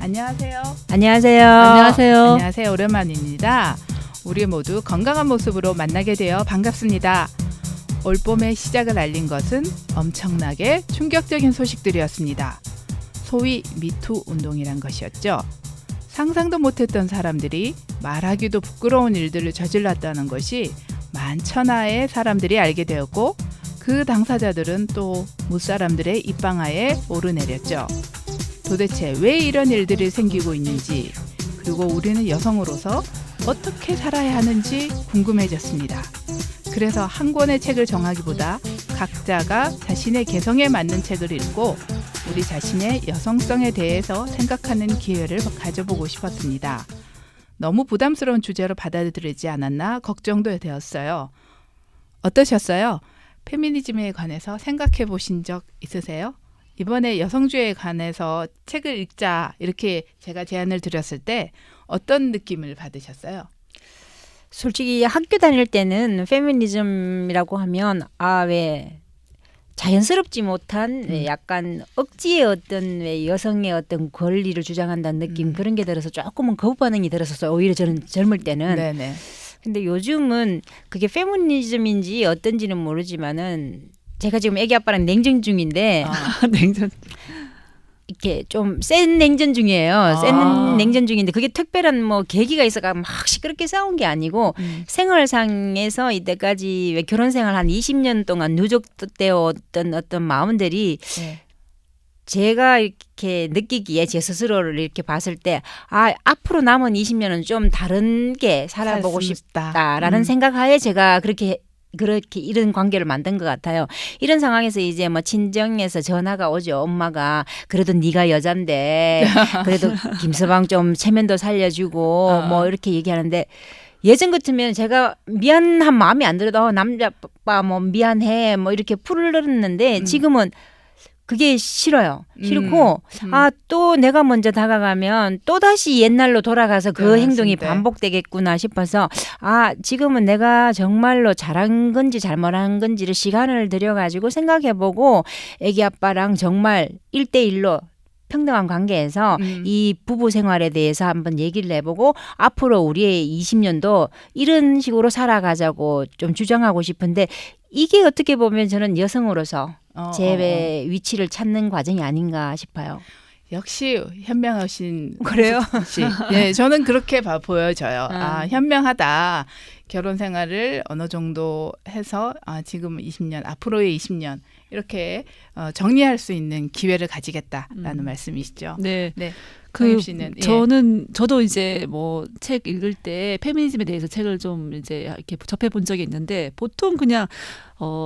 안녕하세요. 안녕하세요. 안녕하세요. 안녕하세요. 오랜만입니다. 우리 모두 건강한 모습으로 만나게 되어 반갑습니다. 올봄의 시작을 알린 것은 엄청나게 충격적인 소식들이었습니다. 소위 미투 운동이란 것이었죠. 상상도 못했던 사람들이 말하기도 부끄러운 일들을 저질렀다는 것이 만천하의 사람들이 알게 되었고 그 당사자들은 또 무사람들의 입방아에 오르내렸죠. 도대체 왜 이런 일들이 생기고 있는지, 그리고 우리는 여성으로서 어떻게 살아야 하는지 궁금해졌습니다. 그래서 한 권의 책을 정하기보다 각자가 자신의 개성에 맞는 책을 읽고 우리 자신의 여성성에 대해서 생각하는 기회를 가져보고 싶었습니다. 너무 부담스러운 주제로 받아들이지 않았나 걱정도 되었어요. 어떠셨어요? 페미니즘에 관해서 생각해 보신 적 있으세요? 이번에 여성주의에 관해서 책을 읽자 이렇게 제가 제안을 드렸을 때 어떤 느낌을 받으셨어요? 솔직히 학교 다닐 때는 페미니즘이라고 하면 왜 자연스럽지 못한 왜 약간 억지의 어떤 왜 여성의 어떤 권리를 주장한다는 느낌 그런 게 들어서 조금은 거부 반응이 들었었어요. 오히려 저는 젊을 때는. 네네. 근데 요즘은 그게 페미니즘인지 어떤지는 모르지만은 제가 지금 애기 아빠랑 냉전 중인데 냉전. 이렇게 좀 센 냉전 중이에요. 센 냉전 중인데 그게 특별한 뭐 계기가 있어가 막 시끄럽게 싸운 게 아니고 생활상에서 이때까지 왜 결혼 생활 한 20년 동안 누적되었던 어떤 마음들이 네. 제가 이렇게 느끼기에 제 스스로를 이렇게 봤을 때 앞으로 남은 20년은 좀 다른 게 살아보고 싶다라는 생각하에 제가 그렇게 이런 관계를 만든 것 같아요. 이런 상황에서 이제 뭐 친정에서 전화가 오죠. 엄마가 그래도 네가 여잔데 그래도 김서방 좀 체면도 살려주고 뭐 이렇게 얘기하는데 예전 같으면 제가 미안한 마음이 안 들어도 남자빠 뭐 미안해 뭐 이렇게 풀었는데 지금은 그게 싫어요. 싫고 또 내가 먼저 다가가면 또 다시 옛날로 돌아가서 그 행동이 반복되겠구나 싶어서 지금은 내가 정말로 잘한 건지 잘못한 건지를 시간을 들여가지고 생각해보고 애기 아빠랑 정말 1대1로 평등한 관계에서 이 부부 생활에 대해서 한번 얘기를 해보고 앞으로 우리의 20년도 이런 식으로 살아가자고 좀 주장하고 싶은데 이게 어떻게 보면 저는 여성으로서 제 위치를 찾는 과정이 아닌가 싶어요. 역시 현명하신 그래요? 네, 저는 그렇게 보여져요. 현명하다. 결혼 생활을 어느 정도 해서 지금 20년, 앞으로의 20년 이렇게 정리할 수 있는 기회를 가지겠다라는 말씀이시죠. 네. 네. 저도 이제 뭐 책 읽을 때 페미니즘에 대해서 책을 좀 이제 이렇게 접해 본 적이 있는데 보통 그냥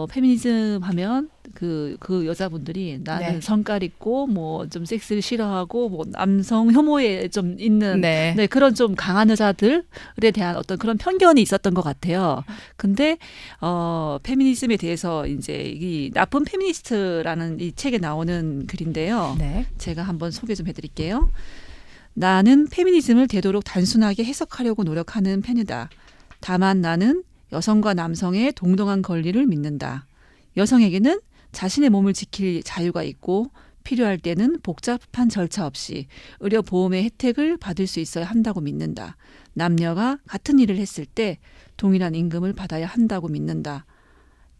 페미니즘 하면 그 여자분들이 나는 성깔 있고 뭐 좀 섹스를 싫어하고 뭐 남성 혐오에 좀 있는 그런 좀 강한 여자들에 대한 어떤 그런 편견이 있었던 것 같아요. 근데 페미니즘에 대해서 이제 이 나쁜 페미니스트라는 이 책에 나오는 글인데요. 제가 한번 소개 좀 해드릴게요. 나는 페미니즘을 되도록 단순하게 해석하려고 노력하는 편이다. 다만 나는 여성과 남성의 동등한 권리를 믿는다. 여성에게는 자신의 몸을 지킬 자유가 있고 필요할 때는 복잡한 절차 없이 의료보험의 혜택을 받을 수 있어야 한다고 믿는다. 남녀가 같은 일을 했을 때 동일한 임금을 받아야 한다고 믿는다.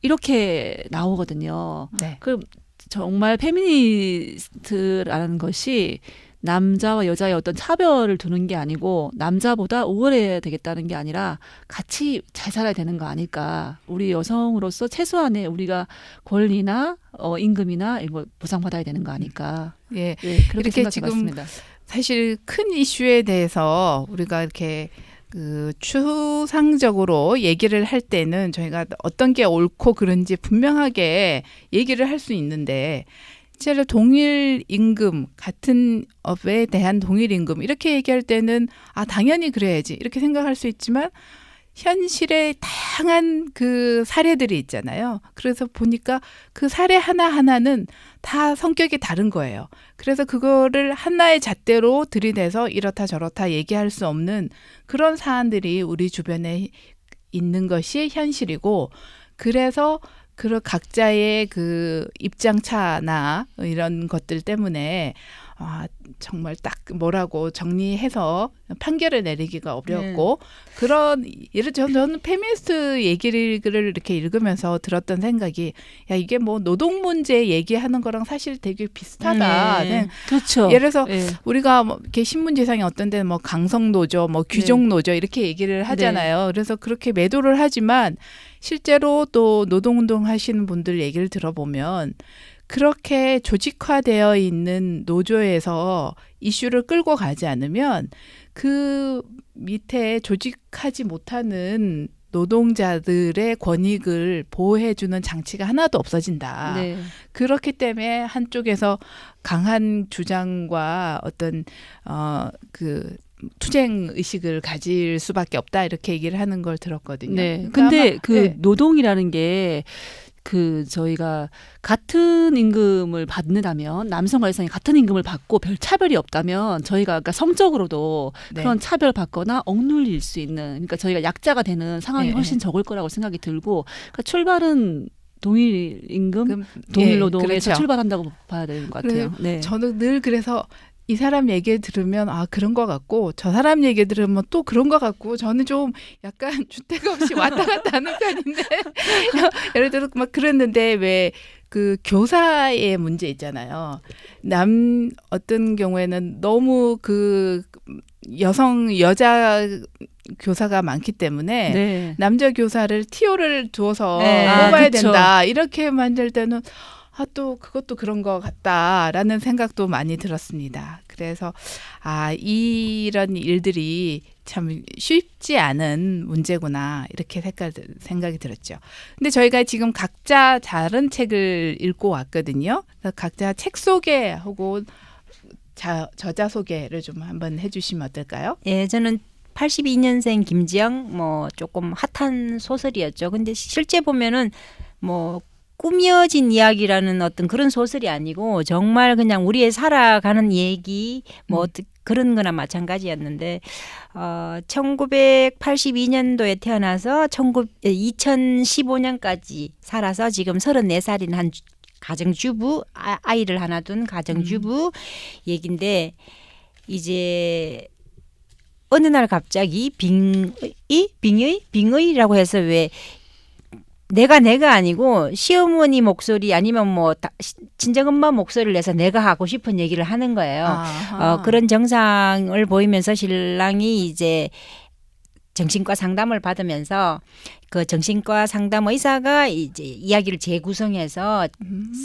이렇게 나오거든요. 그럼 정말 페미니스트라는 것이 남자와 여자의 어떤 차별을 두는 게 아니고 남자보다 우월해야 되겠다는 게 아니라 같이 잘 살아야 되는 거 아닐까. 우리 여성으로서 최소한의 우리가 권리나 임금이나 이런 걸 보상받아야 되는 거 아닐까. 예, 그렇게 이렇게 지금 사실 큰 이슈에 대해서 우리가 이렇게 추상적으로 얘기를 할 때는 저희가 어떤 게 옳고 그른지 분명하게 얘기를 할 수 있는데 실제로 동일 임금, 같은 업에 대한 동일 임금 이렇게 얘기할 때는 당연히 그래야지 이렇게 생각할 수 있지만 현실에 다양한 그 사례들이 있잖아요. 그래서 보니까 그 사례 하나하나는 다 성격이 다른 거예요. 그래서 그거를 하나의 잣대로 들이대서 이렇다 저렇다 얘기할 수 없는 그런 사안들이 우리 주변에 있는 것이 현실이고, 그래서 각자의 그 입장차나 이런 것들 때문에 정말 딱 뭐라고 정리해서 판결을 내리기가 어렵고 그런 예를 들어 저는 페미니스트 얘기를 이렇게 읽으면서 들었던 생각이 야 이게 뭐 노동 문제 얘기하는 거랑 사실 되게 비슷하다. 그렇죠. 예를 들어서 우리가 뭐 이렇게 신문지상에 어떤 데는 뭐 강성 노조, 뭐 규정 노조 이렇게 얘기를 하잖아요. 그래서 그렇게 매도를 하지만 실제로 또 노동운동 하시는 분들 얘기를 들어보면 그렇게 조직화되어 있는 노조에서 이슈를 끌고 가지 않으면 그 밑에 조직하지 못하는 노동자들의 권익을 보호해주는 장치가 하나도 없어진다. 그렇기 때문에 한쪽에서 강한 주장과 어떤 그 투쟁 의식을 가질 수밖에 없다 이렇게 얘기를 하는 걸 들었거든요. 그러니까 근데 그 노동이라는 게 그 저희가 같은 임금을 받는다면 남성과 여성이 같은 임금을 받고 별 차별이 없다면 저희가 그러니까 성적으로도 그런 차별 받거나 억눌릴 수 있는 그러니까 저희가 약자가 되는 상황이 훨씬 적을 거라고 생각이 들고 그러니까 출발은 동일 임금, 동일 노동에서 그렇죠. 출발한다고 봐야 되는 것 같아요. 저는 늘 그래서 이 사람 얘기 들으면 그런 것 같고 저 사람 얘기 들으면 또 그런 것 같고 저는 좀 약간 주택 없이 왔다 갔다 하는 편인데 예를 들어 막 그랬는데 왜 그 교사의 문제 있잖아요. 어떤 경우에는 너무 그 여자 교사가 많기 때문에 남자 교사를 TO를 두어서 뽑아야 된다 이렇게 만들 때는 또 그것도 그런 것 같다라는 생각도 많이 들었습니다. 그래서 이런 일들이 참 쉽지 않은 문제구나 이렇게 생각이 들었죠. 근데 저희가 지금 각자 다른 책을 읽고 왔거든요. 그래서 각자 책 소개하고 저자 소개를 좀 한번 해주시면 어떨까요? 저는 82년생 김지영 조금 핫한 소설이었죠. 근데 실제 보면은 꾸며진 이야기라는 어떤 그런 소설이 아니고 정말 그냥 우리의 살아가는 얘기 그런 거나 마찬가지였는데 1982년도에 태어나서 2015년까지 살아서 지금 34살인 한 가정주부 아이를 하나 둔 가정주부 얘기인데 이제 어느 날 갑자기 빙의라고 해서 왜 내가 아니고 시어머니 목소리 아니면 친정엄마 목소리를 내서 내가 하고 싶은 얘기를 하는 거예요. 그런 정상을 보이면서 신랑이 이제 정신과 상담을 받으면서 그 정신과 상담 의사가 이제 이야기를 재구성해서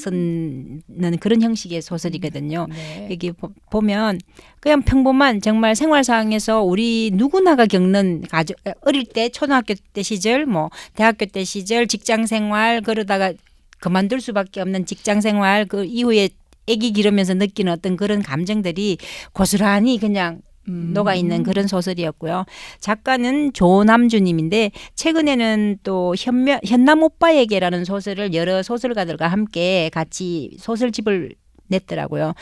쓰는 그런 형식의 소설이거든요. 여기 보면 그냥 평범한 정말 생활상에서 우리 누구나가 겪는 어릴 때 초등학교 때 시절 대학교 때 시절 직장 생활 그러다가 그만둘 수밖에 없는 직장 생활 그 이후에 아기 기르면서 느끼는 어떤 그런 감정들이 고스란히 그냥 녹아있는 그런 소설이었고요. 작가는 조남주님인데 최근에는 또 현남 오빠에게라는 소설을 여러 소설가들과 함께 같이 소설집을 냈더라고요.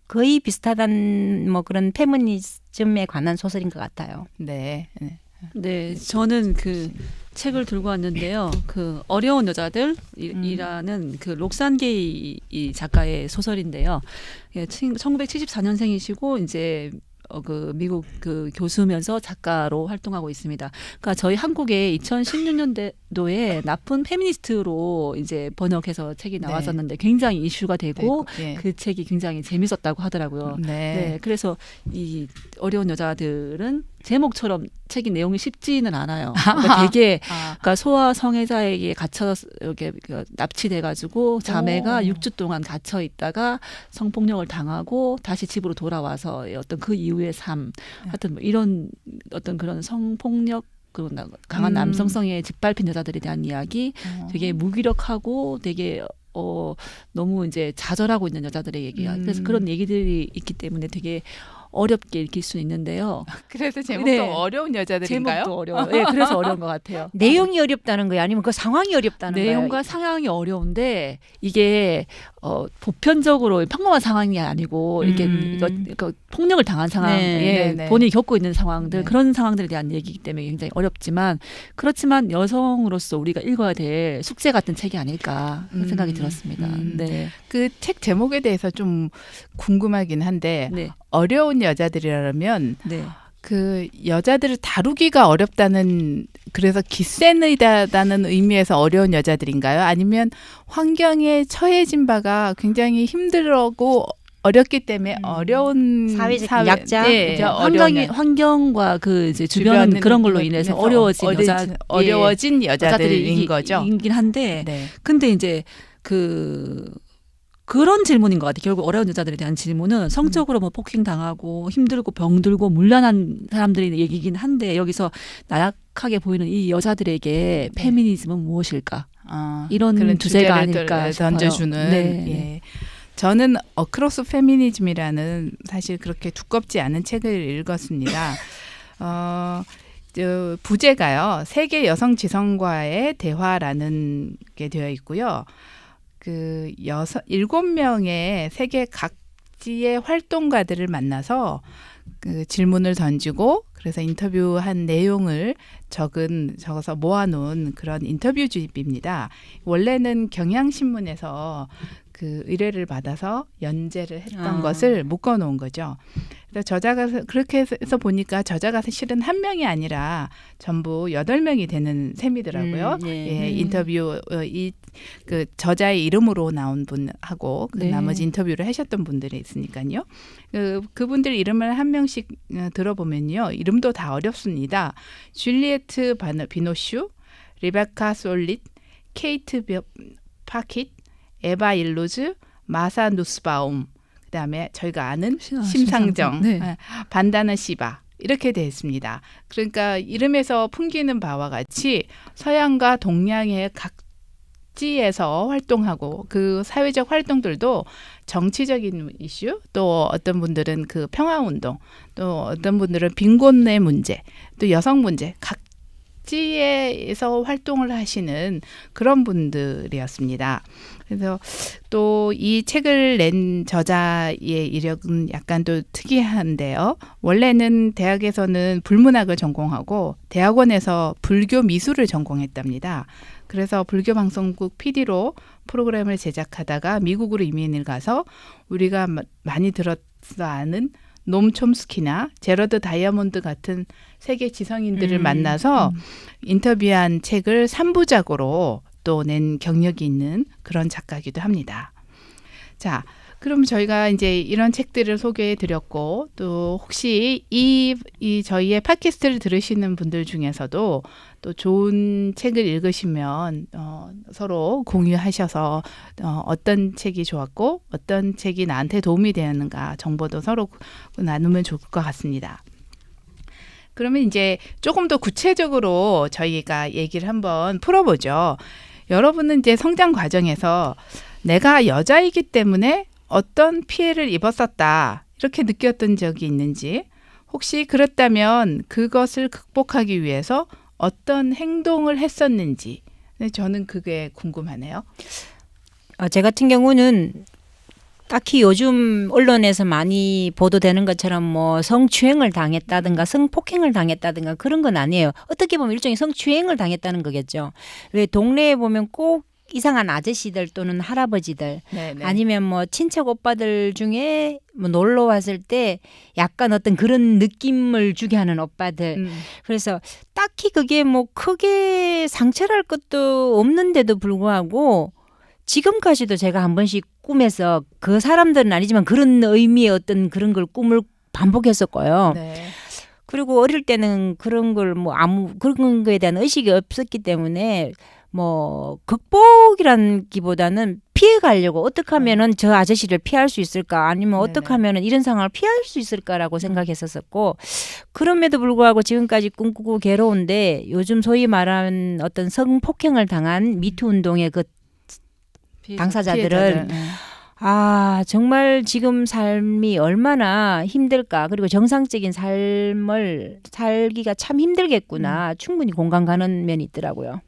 거의 비슷하단 그런 페미니즘에 관한 소설인 것 같아요. 네, 저는 그 책을 들고 왔는데요. 그 어려운 여자들이라는 그 록산 게이 작가의 소설인데요. 1974년생이시고 이제 그 미국 그 교수면서 작가로 활동하고 있습니다. 그러니까 저희 한국에 2016년도에 나쁜 페미니스트로 이제 번역해서 책이 나왔었는데 굉장히 이슈가 되고 그 책이 굉장히 재밌었다고 하더라고요. 그래서 이 어려운 여자들은 제목처럼 책이 내용이 쉽지는 않아요. 그러니까 되게 그러니까 소아 성애자에게 갇혀 이렇게 납치돼가지고 자매가 6주 동안 갇혀 있다가 성폭력을 당하고 다시 집으로 돌아와서 어떤 그 이후의 삶, 하여튼 이런 어떤 그런 성폭력 그 강한 남성성에 짓밟힌 여자들에 대한 이야기, 되게 무기력하고 되게 너무 이제 좌절하고 있는 여자들의 얘기야. 그래서 그런 얘기들이 있기 때문에 되게 어렵게 읽힐 수 있는데요. 그래서 제목도 네. 어려운 여자들인가요? 제목도 어려워요. 네, 그래서 어려운 것 같아요. 내용이 어렵다는 거예요? 아니면 그 상황이 어렵다는 거예요? 내용과 상황이 어려운데 이게 보편적으로 평범한 상황이 아니고 이렇게 이거 폭력을 당한 상황, 네, 네. 본인이 겪고 있는 상황들 네. 그런 상황들에 대한 얘기이기 때문에 굉장히 어렵지만 그렇지만 여성으로서 우리가 읽어야 될 숙제 같은 책이 아닐까 하는 생각이 들었습니다. 네. 그 책 제목에 대해서 좀 궁금하긴 한데 네. 어려운 여자들이라면 네. 그 여자들을 다루기가 어렵다는 그래서 기센의다는 의미에서 어려운 여자들인가요? 아니면 환경에 처해진 바가 굉장히 힘들고 어렵기 때문에 어려운 사회적 약자? 네, 그죠? 환경과 그 이제 주변 그런 걸로 인해서 어려워진 어려워진 여자들인 거죠. 이긴 한데 네. 근데 이제 그런 질문인 것 같아요. 결국 어려운 여자들에 대한 질문은 성적으로 뭐 폭행 당하고 힘들고 병들고 물란한 사람들이 얘기긴 한데 여기서 나약하게 보이는 이 여자들에게 페미니즘은 무엇일까? 이런 그런 주제가 주제를 아닐까 싶어요. 던져주는. 네. 예. 저는 어크로스 페미니즘이라는 사실 그렇게 두껍지 않은 책을 읽었습니다. 부제가요. 세계 여성 지성과의 대화라는 게 되어 있고요. 그 7명의 세계 각지의 활동가들을 만나서 그 질문을 던지고 그래서 인터뷰한 내용을 적어서 모아놓은 그런 인터뷰집입니다. 원래는 경향신문에서 그 의뢰를 받아서 연재를 했던 것을 묶어놓은 거죠. 그래서 저자가 그렇게 해서 보니까 저자가 사실은 한 명이 아니라 전부 8명이 되는 셈이더라고요. 예, 인터뷰 그 저자의 이름으로 나온 분하고 그 네. 나머지 인터뷰를 하셨던 분들이 있으니까요. 그분들 이름을 한 명씩 들어보면요, 이름도 다 어렵습니다. 줄리에트 비노슈, 리베카 솔릿, 케이트 파킷, 에바 일로즈, 마사 누스바움, 그다음에 저희가 아는 심상정, 네. 반다나 시바 이렇게 되어 있습니다. 그러니까 이름에서 풍기는 바와 같이 서양과 동양의 각지에서 활동하고 그 사회적 활동들도 정치적인 이슈, 또 어떤 분들은 그 평화운동, 또 어떤 분들은 빈곤의 문제, 또 여성 문제, 각지에서 활동을 하시는 그런 분들이었습니다. 그래서 또 이 책을 낸 저자의 이력은 약간 또 특이한데요. 원래는 대학에서는 불문학을 전공하고 대학원에서 불교 미술을 전공했답니다. 그래서 불교 방송국 PD로 프로그램을 제작하다가 미국으로 이민을 가서 우리가 많이 들어서 아는 놈 촘스키나 제러드 다이아몬드 같은 세계 지성인들을 만나서 인터뷰한 책을 3부작으로 또 낸 경력이 있는 그런 작가이기도 합니다. 자, 그럼 저희가 이제 이런 책들을 소개해 드렸고 또 혹시 이 저희의 팟캐스트를 들으시는 분들 중에서도 또 좋은 책을 읽으시면 서로 공유하셔서 어떤 책이 좋았고 어떤 책이 나한테 도움이 되었는가 정보도 서로 나누면 좋을 것 같습니다. 그러면 이제 조금 더 구체적으로 저희가 얘기를 한번 풀어보죠. 여러분은 이제 성장 과정에서 내가 여자이기 때문에 어떤 피해를 입었었다 이렇게 느꼈던 적이 있는지, 혹시 그렇다면 그것을 극복하기 위해서 어떤 행동을 했었는지, 저는 그게 궁금하네요. 제 같은 경우는 딱히 요즘 언론에서 많이 보도되는 것처럼 뭐 성추행을 당했다든가 성폭행을 당했다든가 그런 건 아니에요. 어떻게 보면 일종의 성추행을 당했다는 거겠죠. 왜 동네에 보면 꼭 이상한 아저씨들 또는 할아버지들, 네네. 아니면 뭐 친척 오빠들 중에 뭐 놀러 왔을 때 약간 어떤 그런 느낌을 주게 하는 오빠들. 그래서 딱히 그게 뭐 크게 상처랄 것도 없는데도 불구하고 지금까지도 제가 한 번씩 꿈에서 그 사람들은 아니지만 그런 의미의 어떤 그런 걸 꿈을 반복했었고요. 네. 그리고 어릴 때는 그런 걸 뭐 아무 그런 거에 대한 의식이 없었기 때문에 뭐 극복이란 기보다는 피해 가려고 어떻게 하면은 저 아저씨를 피할 수 있을까, 아니면 어떻게 하면은 이런 상황을 피할 수 있을까라고 생각했었고, 그럼에도 불구하고 지금까지 꿈꾸고 괴로운데 요즘 소위 말하는 어떤 성폭행을 당한 미투 운동의 그 당사자들은 정말 지금 삶이 얼마나 힘들까. 그리고 정상적인 삶을 살기가 참 힘들겠구나. 충분히 공감 가는 면이 있더라고요.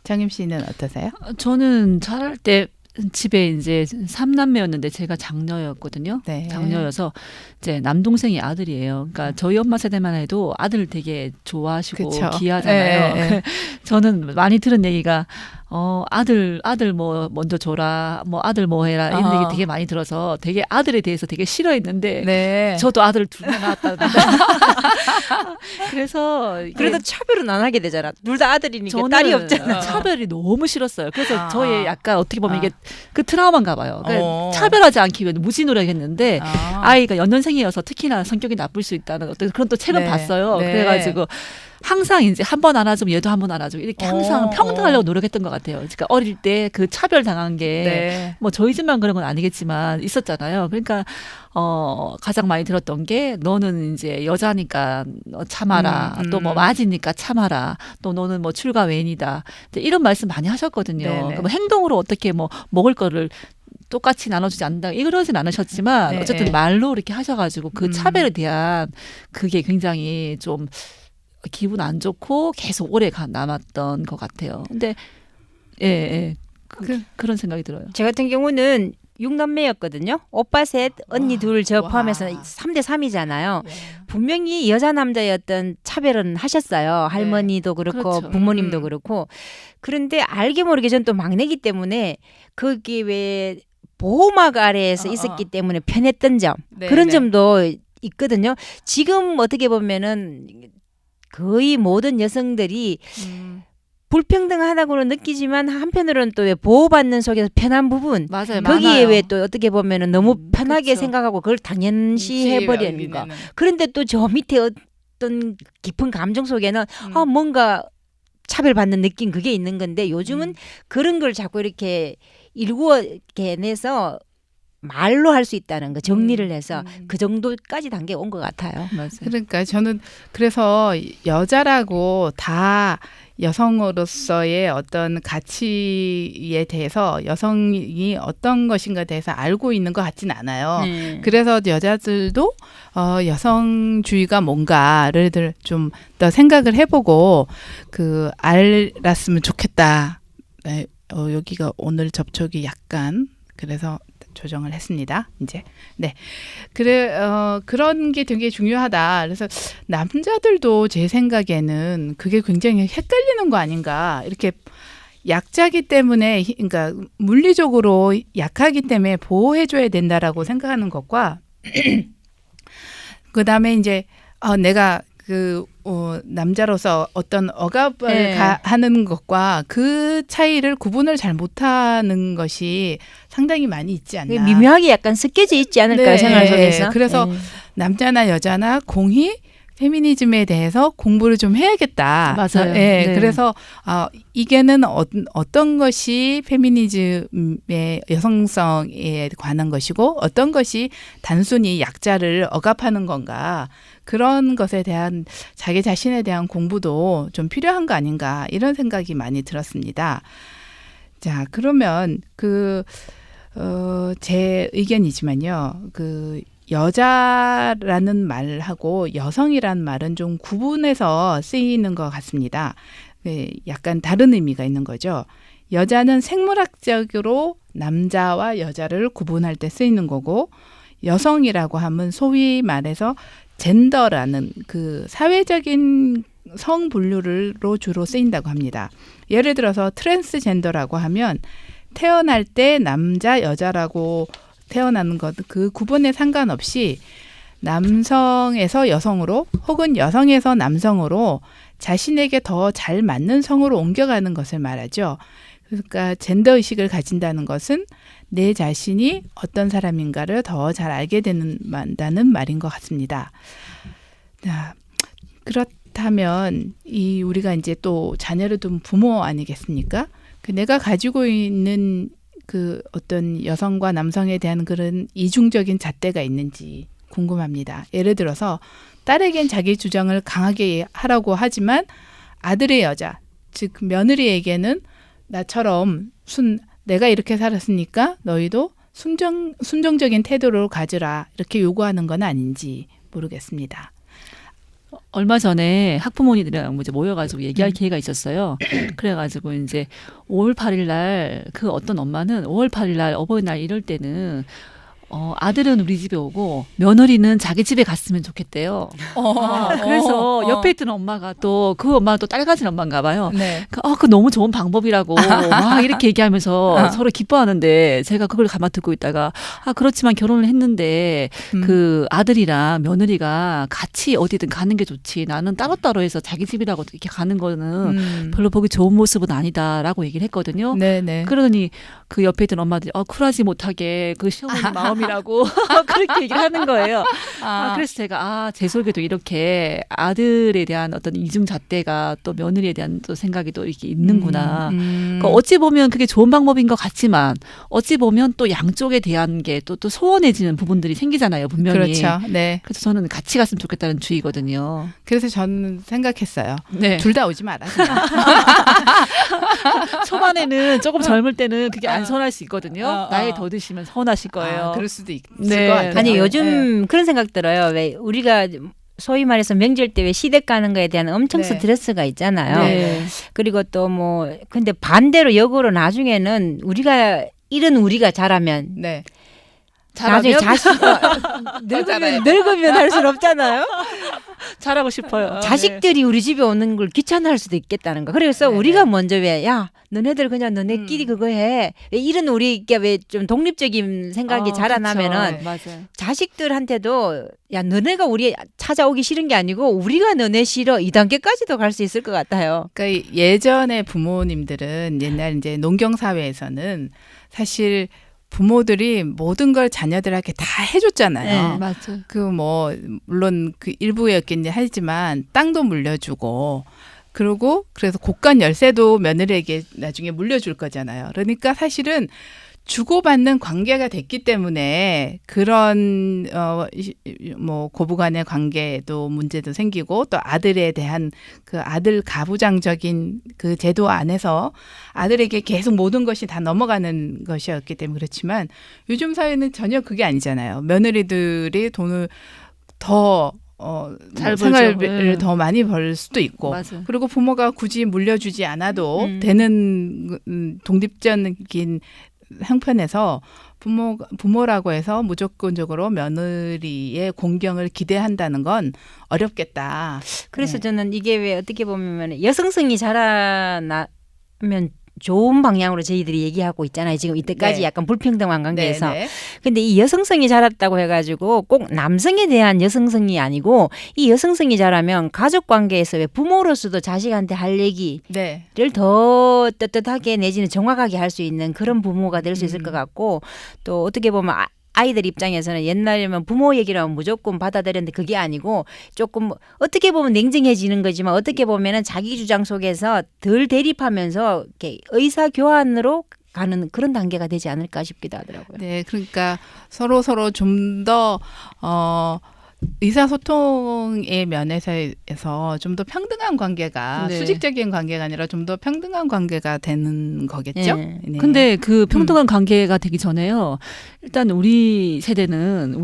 정임 씨는 어떠세요? 저는 자랄 때 집에 이제 3남매였는데 제가 장녀였거든요. 네. 장녀여서 이제 남동생이 아들이에요. 그러니까 저희 엄마 세대만 해도 아들 되게 좋아하시고 그쵸. 귀하잖아요. 네. 저는 많이 들은 얘기가 아들 뭐 먼저 줘라, 뭐 아들 뭐 해라 이런 얘기 되게 많이 들어서 되게 아들에 대해서 되게 싫어했는데 네. 저도 아들 둘 다 낳았다는데 그래서 그래도 차별은 안 하게 되잖아. 둘 다 아들이니까 저는 딸이 없잖아. 차별이 너무 싫었어요. 그래서 저의 약간 어떻게 보면 아. 이게 그 트라우마인가 봐요. 그러니까 어. 차별하지 않기 위해 무지 노력했는데 아. 아이가 연년생이어서 특히나 성격이 나쁠 수 있다는 어떤 그런 또 책은 네. 봤어요. 네. 그래가지고 항상 이제 한 번 안아주면 얘도 한 번 안아주고 이렇게 항상 평등하려고 노력했던 것 같아요. 그러니까 어릴 때 그 차별 당한 게 뭐 네. 저희 집만 그런 건 아니겠지만 있었잖아요. 그러니까 가장 많이 들었던 게 너는 이제 여자니까 참아라. 또 뭐 맞이니까 참아라. 또 너는 뭐 출가 외인이다. 이런 말씀 많이 하셨거든요. 네네. 그러니까 뭐 행동으로 어떻게 뭐 먹을 거를 똑같이 나눠주지 않는다. 이러진 않으셨지만 네, 어쨌든 네. 말로 이렇게 하셔가지고 그 차별에 대한 그게 굉장히 좀 기분 안 좋고 계속 오래 남았던 것 같아요. 근데 예. 그런 생각이 들어요. 제 같은 경우는 6남매였거든요. 오빠 셋, 언니 둘 저 와. 포함해서 3대 3이잖아요. 네. 분명히 여자 남자였던 차별은 하셨어요. 할머니도 그렇고 그렇죠. 부모님도 그렇고. 그런데 알게 모르게 전 또 막내기 때문에 거기 왜 보호막 아래에서 있었기 때문에 편했던 점 네, 그런 네. 점도 있거든요. 지금 어떻게 보면은 거의 모든 여성들이 불평등하다고는 느끼지만 한편으로는 또 왜 보호받는 속에서 편한 부분 맞아요. 거기에 많아요. 왜 또 어떻게 보면은 너무 편하게 그쵸. 생각하고 그걸 당연시 해버리는 거. 그런데 또 저 밑에 어떤 깊은 감정 속에는 뭔가 차별받는 느낌 그게 있는 건데 요즘은 그런 걸 자꾸 이렇게 일구어내서 말로 할 수 있다는 거 정리를 해서 그 정도까지 단계 온 것 같아요. 맞아요. 그러니까 저는 그래서 여자라고 다 여성으로서의 어떤 가치에 대해서 여성이 어떤 것인가에 대해서 알고 있는 것 같지는 않아요. 그래서 여자들도 여성주의가 뭔가를 좀 더 생각을 해보고 알았으면 좋겠다. 네, 여기가 오늘 접촉이 약간 그래서 조정을 했습니다. 이제 그런 게 되게 중요하다. 그래서 남자들도 제 생각에는 그게 굉장히 헷갈리는 거 아닌가. 이렇게 약자기 때문에 그러니까 물리적으로 약하기 때문에 보호해줘야 된다라고 생각하는 것과 그다음에 이제 내가 남자로서 어떤 억압을 하는 것과 그 차이를 구분을 잘 못하는 것이 상당히 많이 있지 않나. 미묘하게 약간 섞여져 있지 않을까요? 네, 생활 속에서. 그래서 남자나 여자나 공히 페미니즘에 대해서 공부를 좀 해야겠다. 맞아요. 네, 네. 그래서 이게는 어떤 것이 페미니즘의 여성성에 관한 것이고 어떤 것이 단순히 약자를 억압하는 건가. 그런 것에 대한 자기 자신에 대한 공부도 좀 필요한 거 아닌가 이런 생각이 많이 들었습니다. 자, 그러면 제 의견이지만요. 여자라는 말하고 여성이라는 말은 좀 구분해서 쓰이는 것 같습니다. 약간 다른 의미가 있는 거죠. 여자는 생물학적으로 남자와 여자를 구분할 때 쓰이는 거고 여성이라고 하면 소위 말해서 젠더라는 사회적인 성 분류로 주로 쓰인다고 합니다. 예를 들어서 트랜스젠더라고 하면 태어날 때 남자, 여자라고 태어나는 것, 그 구분에 상관없이 남성에서 여성으로 혹은 여성에서 남성으로 자신에게 더 잘 맞는 성으로 옮겨가는 것을 말하죠. 그러니까 젠더의식을 가진다는 것은 내 자신이 어떤 사람인가를 더 잘 알게 된다는 말인 것 같습니다. 자, 그렇다면 우리가 이제 또 자녀를 둔 부모 아니겠습니까? 내가 가지고 있는 어떤 여성과 남성에 대한 그런 이중적인 잣대가 있는지 궁금합니다. 예를 들어서 딸에겐 자기 주장을 강하게 하라고 하지만 아들의 여자, 즉 며느리에게는 나처럼 내가 이렇게 살았으니까 너희도 순종적인 태도를 가지라 이렇게 요구하는 건 아닌지 모르겠습니다. 얼마 전에 학부모님들이랑 이제 모여가지고 얘기할 기회가 있었어요. 그래가지고 이제 5월 8일 날 그 어떤 엄마는 5월 8일 날 어버이날 이럴 때는 아들은 우리 집에 오고 며느리는 자기 집에 갔으면 좋겠대요. 그래서 옆에 있던 엄마가 또 그 엄마가 또 딸 가진 엄마인가 봐요. 네. 그 너무 좋은 방법이라고 막 이렇게 얘기하면서 서로 기뻐하는데 제가 그걸 가만 듣고 있다가 그렇지만 결혼을 했는데 그 아들이랑 며느리가 같이 어디든 가는 게 좋지 나는 따로따로 해서 자기 집이라고 이렇게 가는 거는 별로 보기 좋은 모습은 아니다라고 얘기를 했거든요. 네네. 그러더니 그 옆에 있던 엄마들이 쿨하지 못하게 그 시어머니 마음이라고 그렇게 얘기를 하는 거예요. 그래서 제가 제 속에도 이렇게 아들에 대한 어떤 이중 잣대가 또 며느리에 대한 또 생각이 또 이렇게 있는구나. 그러니까 어찌 보면 그게 좋은 방법인 것 같지만 어찌 보면 또 양쪽에 대한 게 또 소원해지는 부분들이 생기잖아요, 분명히. 그렇죠. 네. 그래서 저는 같이 갔으면 좋겠다는 주의거든요. 그래서 저는 생각했어요. 네. 둘 다 오지 마라. 초반에는 조금 젊을 때는 그게 안 선할 수 있거든요. 나이 더 드시면 선하실 거예요. 그럴 수도 있을 네. 것 같아요. 아니 요즘 그런 생각 들어요. 왜 우리가 소위 말해서 명절 때 왜 시댁 가는 거에 대한 엄청 네. 스트레스가 있잖아요. 네. 그리고 또 뭐 근데 반대로 역으로 나중에는 우리가 잘하면 네. 나중에 잘해요. 늙으면 할 수는 없잖아요. 잘하고 싶어요. 자식들이 우리 집에 오는 걸 귀찮아할 수도 있겠다는 거. 그래서 네네. 우리가 먼저 야 너네들 그냥 너네끼리 그거 해. 왜 이런 우리가 왜 좀 독립적인 생각이 자라나면은 그쵸. 맞아요. 자식들한테도 야 너네가 우리 찾아오기 싫은 게 아니고 우리가 너네 싫어 이 단계까지도 갈 수 있을 것 같아요. 그러니까 예전에 부모님들은 옛날 이제 농경 사회에서는 사실 부모들이 모든 걸 자녀들에게 다 해줬잖아요. 네. 맞아요. 그 뭐 물론 그 일부였겠니 하지만 땅도 물려주고 그리고 그래서 곳간 열쇠도 며느리에게 나중에 물려줄 거잖아요. 그러니까 사실은 주고받는 관계가 됐기 때문에 그런 뭐 고부간의 관계도 문제도 생기고 또 아들에 대한 그 아들 가부장적인 그 제도 안에서 아들에게 계속 모든 것이 다 넘어가는 것이었기 때문에 그렇지만 요즘 사회는 전혀 그게 아니잖아요. 며느리들이 돈을 더 잘 생활비를 벌죠. 네. 더 많이 벌 수도 있고 맞아요. 그리고 부모가 굳이 물려주지 않아도 되는 독립적인 형편에서 부모라고 해서 무조건적으로 며느리의 공경을 기대한다는 건 어렵겠다. 그래서 네. 저는 이게 왜 어떻게 보면 여성성이 자라나면 좋은 방향으로 저희들이 얘기하고 있잖아요. 지금 이때까지 네. 약간 불평등한 관계에서. 네, 네. 근데 이 여성성이 자랐다고 해가지고 꼭 남성에 대한 여성성이 아니고 이 여성성이 자라면 가족 관계에서 왜 부모로서도 자식한테 할 얘기를 네. 더 떳떳하게 내지는 정확하게 할 수 있는 그런 부모가 될 수 있을 것 같고 또 어떻게 보면 아이들 입장에서는 옛날에는 부모 얘기를 하면 무조건 받아들였는데 그게 아니고 조금 어떻게 보면 냉정해지는 거지만 어떻게 보면은 자기 주장 속에서 덜 대립하면서 이렇게 의사 교환으로 가는 그런 단계가 되지 않을까 싶기도 하더라고요. 네, 그러니까 서로 좀 더 의사소통의 면에서 좀 더 평등한 관계가 네. 수직적인 관계가 아니라 좀 더 평등한 관계가 되는 거겠죠. 네. 네. 근데 그 평등한 관계가 되기 전에요. 일단 우리들은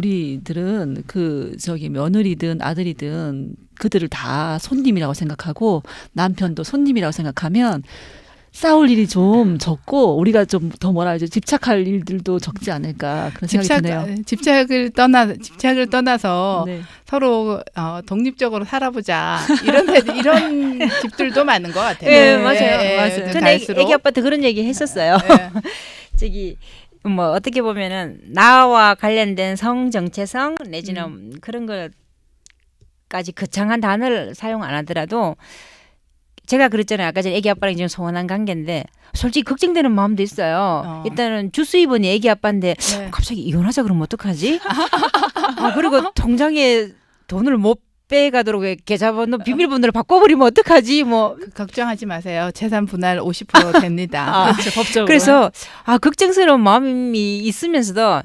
그 며느리든 아들이든 그들을 다 손님이라고 생각하고 남편도 손님이라고 생각하면 싸울 일이 좀 적고 우리가 좀 더 집착할 일들도 적지 않을까 그런 생각이 드네요. 집착을 떠나서 네. 서로 독립적으로 살아보자 이런 집들도 많은 것 같아요. 네, 맞아요. 맞아요. 좀 근데 갈수록. 애기 아빠도 그런 얘기 했었어요. 네. 저기 뭐 어떻게 보면은 나와 관련된 성 정체성 내지는 그런 걸까지 거창한 단어를 사용 안 하더라도 제가 그랬잖아요. 아까 전에 애기 아빠랑 지금 소원한 관계인데 솔직히 걱정되는 마음도 있어요. 일단은 주수입원이 애기 아빠인데 네. 갑자기 이혼하자 그러면 어떡하지? 그리고 통장에 돈을 못 빼가도록 계좌번호 비밀번호를 바꿔버리면 어떡하지? 뭐 걱정하지 마세요. 재산 분할 50% 됩니다. 그렇죠, 법적으로. 그래서 걱정스러운 마음이 있으면서도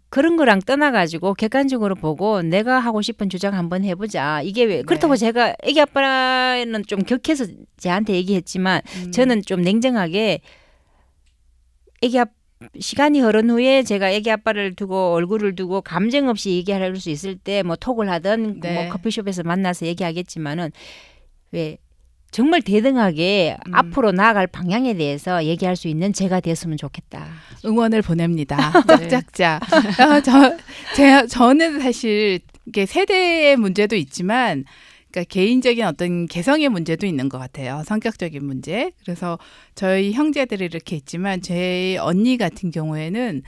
그런 거랑 떠나가지고 객관적으로 보고 내가 하고 싶은 주장 한번 해보자. 이게 왜 그렇다고 제가 애기 아빠는 좀 격해서 저한테 얘기했지만 저는 좀 냉정하게 애기 시간이 흐른 후에 제가 아기 아빠를 두고 얼굴을 두고 감정 없이 얘기할 수 있을 때 뭐 톡을 하든 네. 뭐 커피숍에서 만나서 얘기하겠지만은 왜 정말 대등하게 앞으로 나아갈 방향에 대해서 얘기할 수 있는 제가 됐으면 좋겠다. 응원을 보냅니다. 네. 짝짝짝. 저는 사실 이게 세대의 문제도 있지만 그러니까 개인적인 어떤 개성의 문제도 있는 것 같아요. 성격적인 문제. 그래서 저희 형제들이 이렇게 있지만 제 언니 같은 경우에는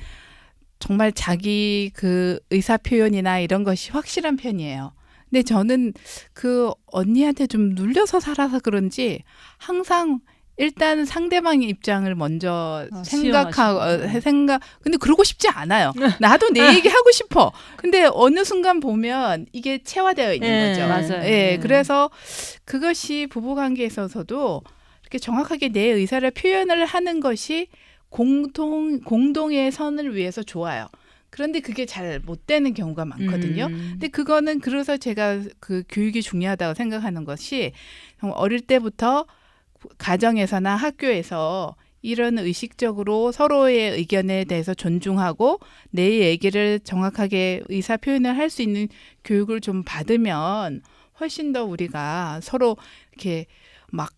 정말 자기 그 의사 표현이나 이런 것이 확실한 편이에요. 근데 저는 그 언니한테 좀 눌려서 살아서 그런지 항상 일단 상대방의 입장을 먼저 생각. 근데 그러고 싶지 않아요. 나도 내 얘기 하고 싶어. 근데 어느 순간 보면 이게 체화되어 있는 거죠. 맞아요. 예, 그래서 그것이 부부관계에 있어서도 이렇게 정확하게 내 의사를 표현을 하는 것이 공동의 선을 위해서 좋아요. 그런데 그게 잘 못 되는 경우가 많거든요. 근데 그거는 그래서 제가 그 교육이 중요하다고 생각하는 것이 어릴 때부터 가정에서나 학교에서 이런 의식적으로 서로의 의견에 대해서 존중하고 내 얘기를 정확하게 의사 표현을 할 수 있는 교육을 좀 받으면 훨씬 더 우리가 서로 이렇게 막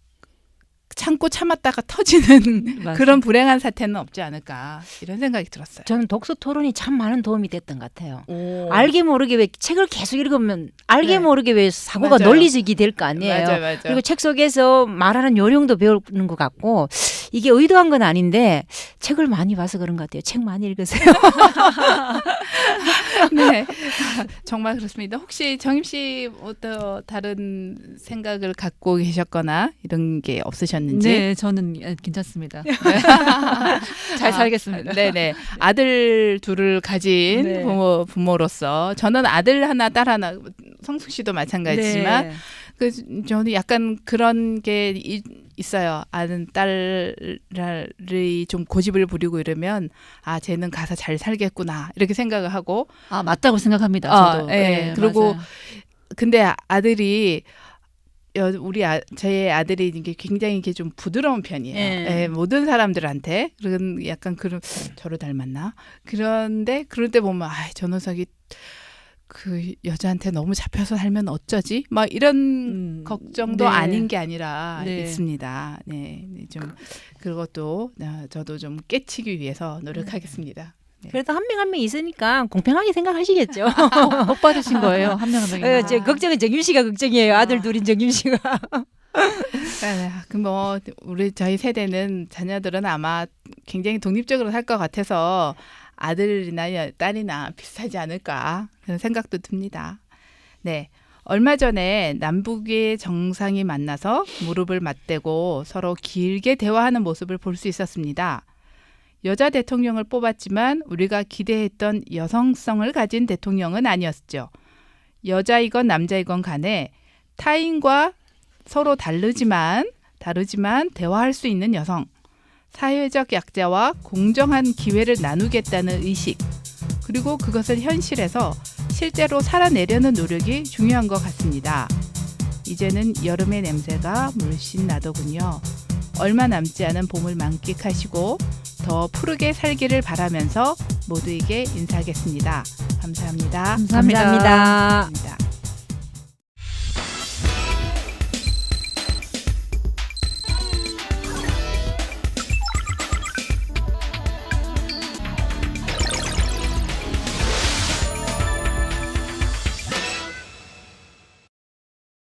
참고 참았다가 터지는 맞아요. 그런 불행한 사태는 없지 않을까 이런 생각이 들었어요. 저는 독서 토론이 참 많은 도움이 됐던 것 같아요. 오. 알게 모르게 왜 책을 계속 읽으면 알게 네. 모르게 왜 사고가 맞아요. 논리적이 될 거 아니에요. 맞아요. 그리고 책 속에서 말하는 요령도 배우는 것 같고 이게 의도한 건 아닌데 책을 많이 봐서 그런 것 같아요. 책 많이 읽으세요. 네, 정말 그렇습니다. 혹시 정임 씨 어떤 다른 생각을 갖고 계셨거나 이런 게 없으셨는지? 네, 저는 괜찮습니다. 네. 잘 살겠습니다. 네네. 아들 둘을 가진 네. 부모로서 저는 아들 하나, 딸 하나, 성숙 씨도 마찬가지지만 네. 저는 약간 그런 게 있어요. 아는 딸이 좀 고집을 부리고 이러면 아 쟤는 가서 잘 살겠구나 이렇게 생각을 하고 아, 맞다고 생각합니다. 저도. 예. 그리고 맞아요. 근데 아들이 제 아들이 이게 굉장히 이게 좀 부드러운 편이에요. 예. 예, 모든 사람들한테 그런 약간 그런 저를 닮았나? 그런데 그럴 때 보면 저 녀석이 그 여자한테 너무 잡혀서 살면 어쩌지? 막 이런 걱정도 네. 아닌 게 아니라 네. 있습니다. 네, 좀 그것도 저도 좀 깨치기 위해서 노력하겠습니다. 그래도 한 명 한 명 있으니까 공평하게 생각하시겠죠. 복 받으신 거예요. 한 명 한 명이. 제 걱정은 정윤 씨가 걱정이에요. 아들 둘인 정윤 씨가. 저희 세대는 자녀들은 아마 굉장히 독립적으로 살 것 같아서 아들이나 딸이나 비슷하지 않을까 그런 생각도 듭니다. 네, 얼마 전에 남북의 정상이 만나서 무릎을 맞대고 서로 길게 대화하는 모습을 볼 수 있었습니다. 여자 대통령을 뽑았지만 우리가 기대했던 여성성을 가진 대통령은 아니었죠. 여자이건 남자이건 간에 타인과 서로 다르지만 대화할 수 있는 여성, 사회적 약자와 공정한 기회를 나누겠다는 의식, 그리고 그것을 현실에서 실제로 살아내려는 노력이 중요한 것 같습니다. 이제는 여름의 냄새가 물씬 나더군요. 얼마 남지 않은 봄을 만끽하시고 더 푸르게 살기를 바라면서 모두에게 인사하겠습니다. 감사합니다. 감사합니다. 감사합니다. 감사합니다.